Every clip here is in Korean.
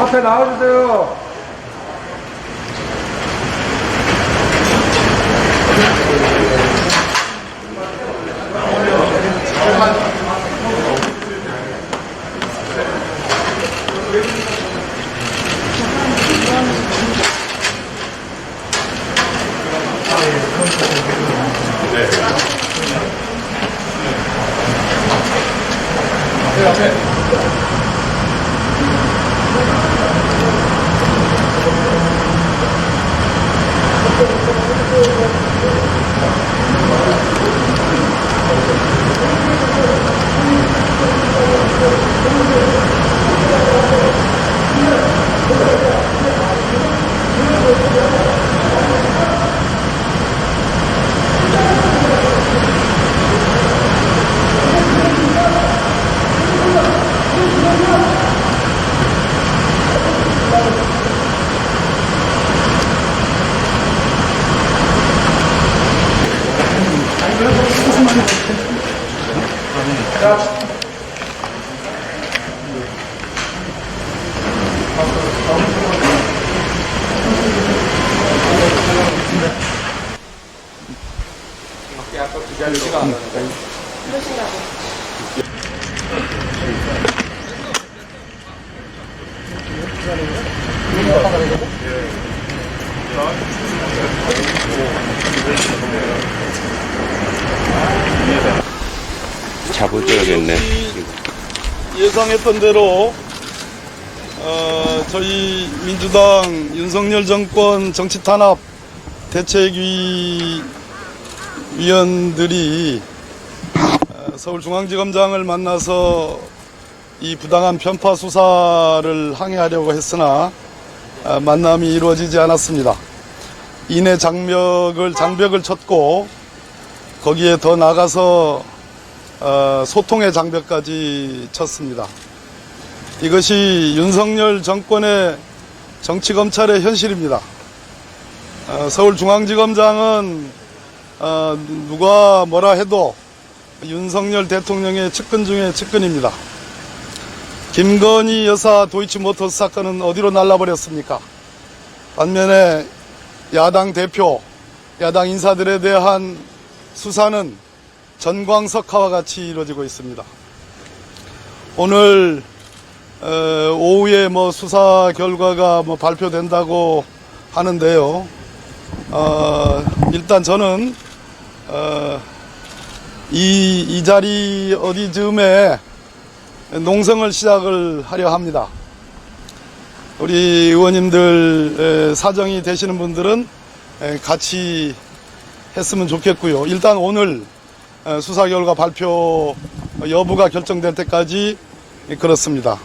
앞에 나와주세요. 잡아줘야겠네. 예상했던 대로 저희 민주당 윤석열 정권 정치 탄압 대책위원들이 서울중앙지검장을 만나서 이 부당한 편파 수사를 항의하려고 했으나 만남이 이루어지지 않았습니다. 이내 장벽을 쳤고 거기에 더 나가서 소통의 장벽까지 쳤습니다. 이것이 윤석열 정권의 정치검찰의 현실입니다. 서울중앙지검장은 누가 뭐라 해도 윤석열 대통령의 측근 중에 측근입니다. 김건희 여사 도이치모터스 사건은 어디로 날라버렸습니까? 반면에 야당 대표, 야당 인사들에 대한 수사는 전광석화와 같이 이루어지고 있습니다. 오늘 오후에 수사 결과가 발표된다고 하는데요. 일단 저는 이 자리 어디쯤에 농성을 시작을 하려 합니다. 우리 의원님들 사정이 되시는 분들은 같이 했으면 좋겠고요. 일단 오늘 수사 결과 발표 여부가 결정될 때까지 그렇습니다.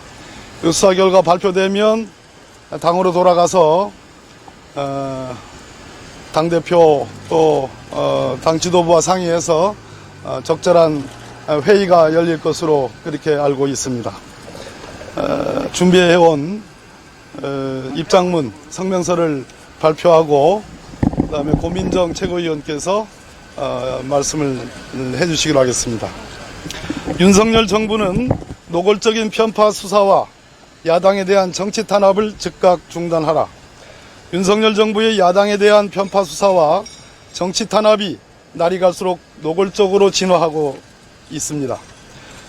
그 수사 결과 발표되면 당으로 돌아가서 당대표 또 당 지도부와 상의해서 적절한 회의가 열릴 것으로 그렇게 알고 있습니다. 준비해온 입장문 성명서를 발표하고 그다음에 고민정 최고위원께서 말씀을 해주시기로 하겠습니다. 윤석열 정부는 노골적인 편파 수사와 야당에 대한 정치 탄압을 즉각 중단하라. 윤석열 정부의 야당에 대한 편파 수사와 정치 탄압이 날이 갈수록 노골적으로 진화하고 있습니다.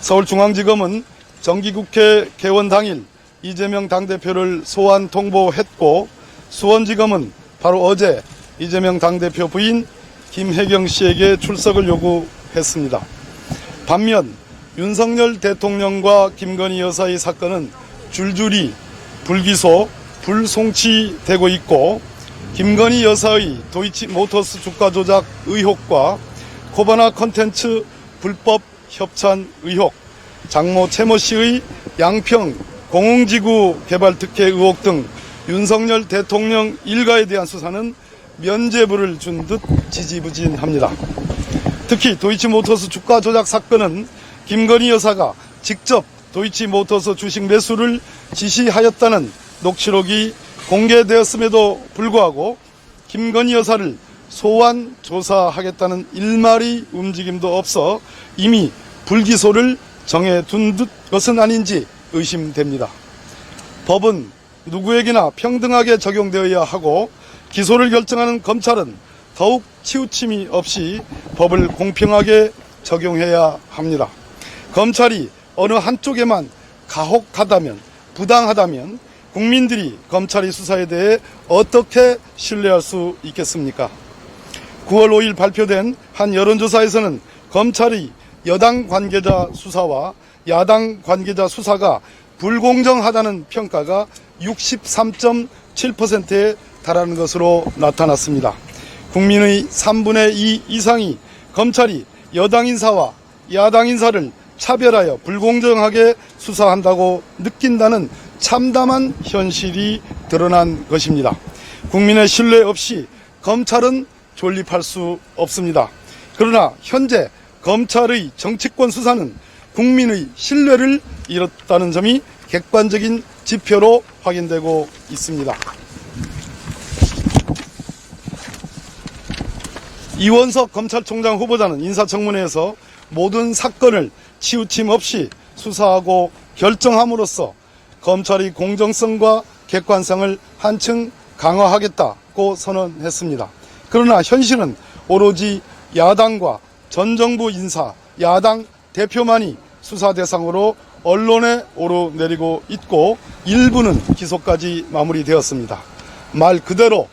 서울중앙지검은 정기국회 개원 당일 이재명 당대표를 소환 통보했고, 수원지검은 바로 어제 이재명 당대표 부인 김혜경 씨에게 출석을 요구했습니다. 반면 윤석열 대통령과 김건희 여사의 사건은 줄줄이 불기소, 불송치되고 있고, 김건희 여사의 도이치모터스 주가 조작 의혹과 코바나 콘텐츠 불법 협찬 의혹, 장모 최모 씨의 양평 공흥지구 개발 특혜 의혹 등 윤석열 대통령 일가에 대한 수사는 면죄부를 준 듯 지지부진합니다. 특히 도이치모터스 주가 조작 사건은 김건희 여사가 직접 도이치모터스 주식 매수를 지시하였다는 녹취록이 공개되었음에도 불구하고 김건희 여사를 소환 조사하겠다는 일말의 움직임도 없어 이미 불기소를 정해둔 것은 아닌지 의심됩니다. 법은 누구에게나 평등하게 적용되어야 하고 기소를 결정하는 검찰은 더욱 치우침이 없이 법을 공평하게 적용해야 합니다. 검찰이 어느 한쪽에만 가혹하다면, 부당하다면 국민들이 검찰의 수사에 대해 어떻게 신뢰할 수 있겠습니까? 9월 5일 발표된 한 여론조사에서는 검찰의 여당 관계자 수사와 야당 관계자 수사가 불공정하다는 평가가 63.7%에 달하는 것으로 나타났습니다. 국민의 3분의 2 이상이 검찰이 여당 인사와 야당 인사를 차별하여 불공정하게 수사한다고 느낀다는 참담한 현실이 드러난 것입니다. 국민의 신뢰 없이 검찰은 존립할 수 없습니다. 그러나 현재 검찰의 정치권 수사는 국민의 신뢰를 잃었다는 점이 객관적인 지표로 확인되고 있습니다. 이원석 검찰총장 후보자는 인사청문회에서 모든 사건을 치우침 없이 수사하고 결정함으로써 검찰의 공정성과 객관성을 한층 강화하겠다고 선언했습니다. 그러나 현실은 오로지 야당과 전 정부 인사, 야당 대표만이 수사 대상으로 언론에 오르내리고 있고 일부는 기소까지 마무리되었습니다. 말 그대로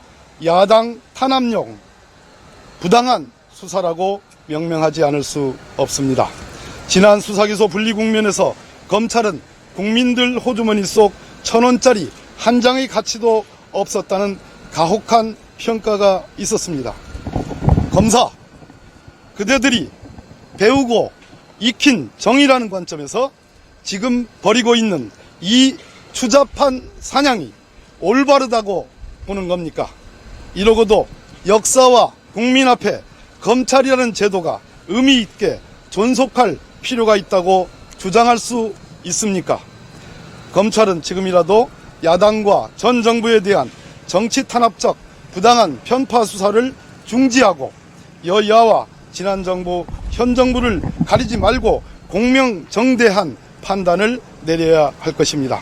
야당 탄압용 부당한 수사라고 명명하지 않을 수 없습니다. 지난 수사기소 분리 국면에서 검찰은 국민들 호주머니 속 1,000원짜리 한 장의 가치도 없었다는 가혹한 평가가 있었습니다. 검사, 그대들이 배우고 익힌 정의라는 관점에서 지금 벌이고 있는 이 추잡한 사냥이 올바르다고 보는 겁니까? 이러고도 역사와 국민 앞에 검찰이라는 제도가 의미 있게 존속할 필요가 있다고 주장할 수 있습니까? 검찰은 지금이라도 야당과 전 정부에 대한 정치 탄압적 부당한 편파 수사를 중지하고 여야와 지난 정부, 현 정부를 가리지 말고 공명정대한 판단을 내려야 할 것입니다.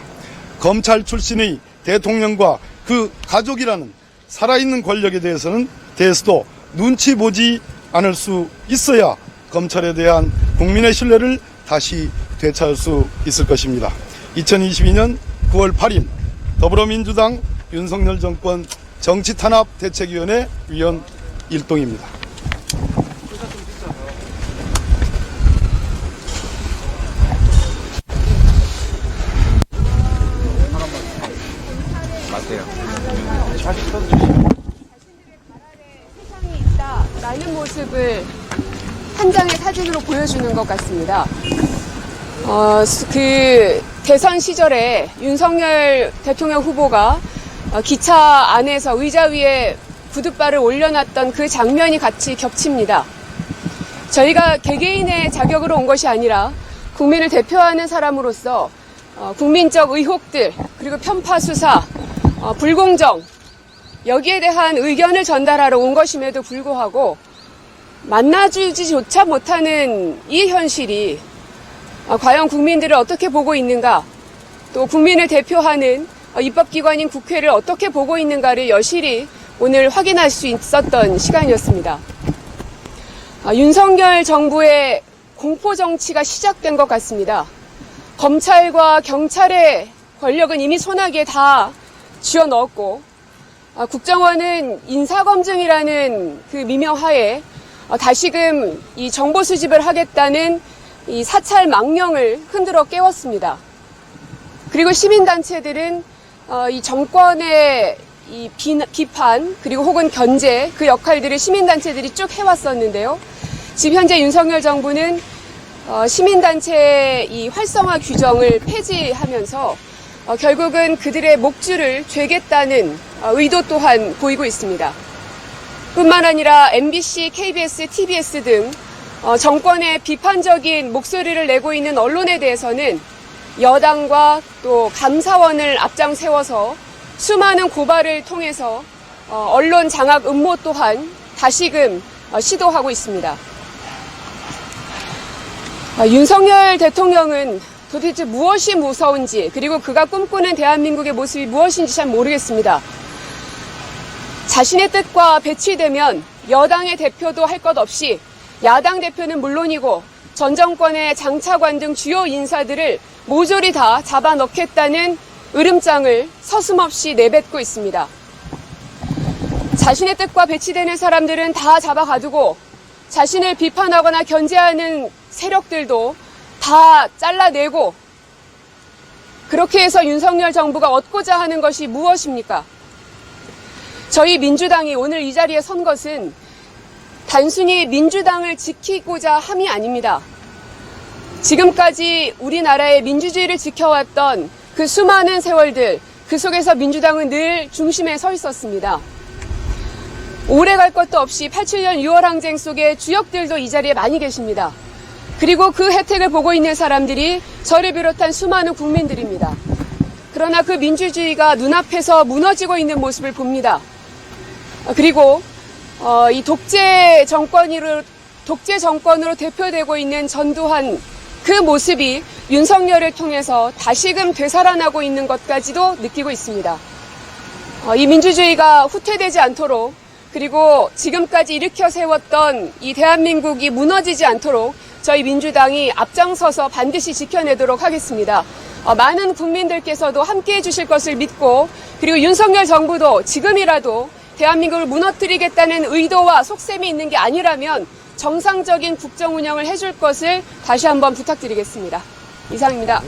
검찰 출신의 대통령과 그 가족이라는 살아있는 권력에 대해서도 눈치 보지 않을 수 있어야 검찰에 대한 국민의 신뢰를 다시 되찾을 수 있을 것입니다. 2022년 9월 8일 더불어민주당 윤석열 정권 정치탄압대책위원회 위원 일동입니다. 세상이 있다라는 모습을 한 장의 사진으로 보여주는 것 같습니다. 그 대선 시절에 윤석열 대통령 후보가 기차 안에서 의자 위에 구둣발을 올려놨던 그 장면이 같이 겹칩니다. 저희가 개개인의 자격으로 온 것이 아니라 국민을 대표하는 사람으로서 국민적 의혹들, 그리고 편파 수사, 불공정, 여기에 대한 의견을 전달하러 온 것임에도 불구하고 만나주지조차 못하는 이 현실이 과연 국민들을 어떻게 보고 있는가, 또 국민을 대표하는 입법기관인 국회를 어떻게 보고 있는가를 여실히 오늘 확인할 수 있었던 시간이었습니다. 윤석열 정부의 공포정치가 시작된 것 같습니다. 검찰과 경찰의 권력은 이미 손아귀에 다 쥐어넣었고, 국정원은 인사검증이라는 그 미명하에 다시금 이 정보 수집을 하겠다는 이 사찰 망령을 흔들어 깨웠습니다. 그리고 시민단체들은 이 정권의 이 비판 그리고 혹은 견제, 그 역할들을 시민단체들이 쭉 해왔었는데요. 지금 현재 윤석열 정부는 시민단체의 이 활성화 규정을 폐지하면서 결국은 그들의 목줄을 죄겠다는 의도 또한 보이고 있습니다. 뿐만 아니라 MBC, KBS, TBS 등 정권의 비판적인 목소리를 내고 있는 언론에 대해서는 여당과 또 감사원을 앞장 세워서 수많은 고발을 통해서 언론 장악 음모 또한 다시금 시도하고 있습니다. 윤석열 대통령은 도대체 무엇이 무서운지, 그리고 그가 꿈꾸는 대한민국의 모습이 무엇인지 잘 모르겠습니다. 자신의 뜻과 배치되면 여당의 대표도 할 것 없이 야당 대표는 물론이고 전 정권의 장차관 등 주요 인사들을 모조리 다 잡아넣겠다는 으름장을 서슴없이 내뱉고 있습니다. 자신의 뜻과 배치되는 사람들은 다 잡아가두고 자신을 비판하거나 견제하는 세력들도 다 잘라내고, 그렇게 해서 윤석열 정부가 얻고자 하는 것이 무엇입니까? 저희 민주당이 오늘 이 자리에 선 것은 단순히 민주당을 지키고자 함이 아닙니다. 지금까지 우리나라의 민주주의를 지켜왔던 그 수많은 세월들, 그 속에서 민주당은 늘 중심에 서 있었습니다. 오래 갈 것도 없이 87년 6월 항쟁 속의 주역들도 이 자리에 많이 계십니다. 그리고 그 혜택을 보고 있는 사람들이 저를 비롯한 수많은 국민들입니다. 그러나 그 민주주의가 눈앞에서 무너지고 있는 모습을 봅니다. 그리고 이 독재 정권으로 대표되고 있는 전두환, 그 모습이 윤석열을 통해서 다시금 되살아나고 있는 것까지도 느끼고 있습니다. 이 민주주의가 후퇴되지 않도록, 그리고 지금까지 일으켜 세웠던 이 대한민국이 무너지지 않도록 저희 민주당이 앞장서서 반드시 지켜내도록 하겠습니다. 많은 국민들께서도 함께해 주실 것을 믿고, 그리고 윤석열 정부도 지금이라도 대한민국을 무너뜨리겠다는 의도와 속셈이 있는 게 아니라면 정상적인 국정 운영을 해줄 것을 다시 한번 부탁드리겠습니다. 이상입니다.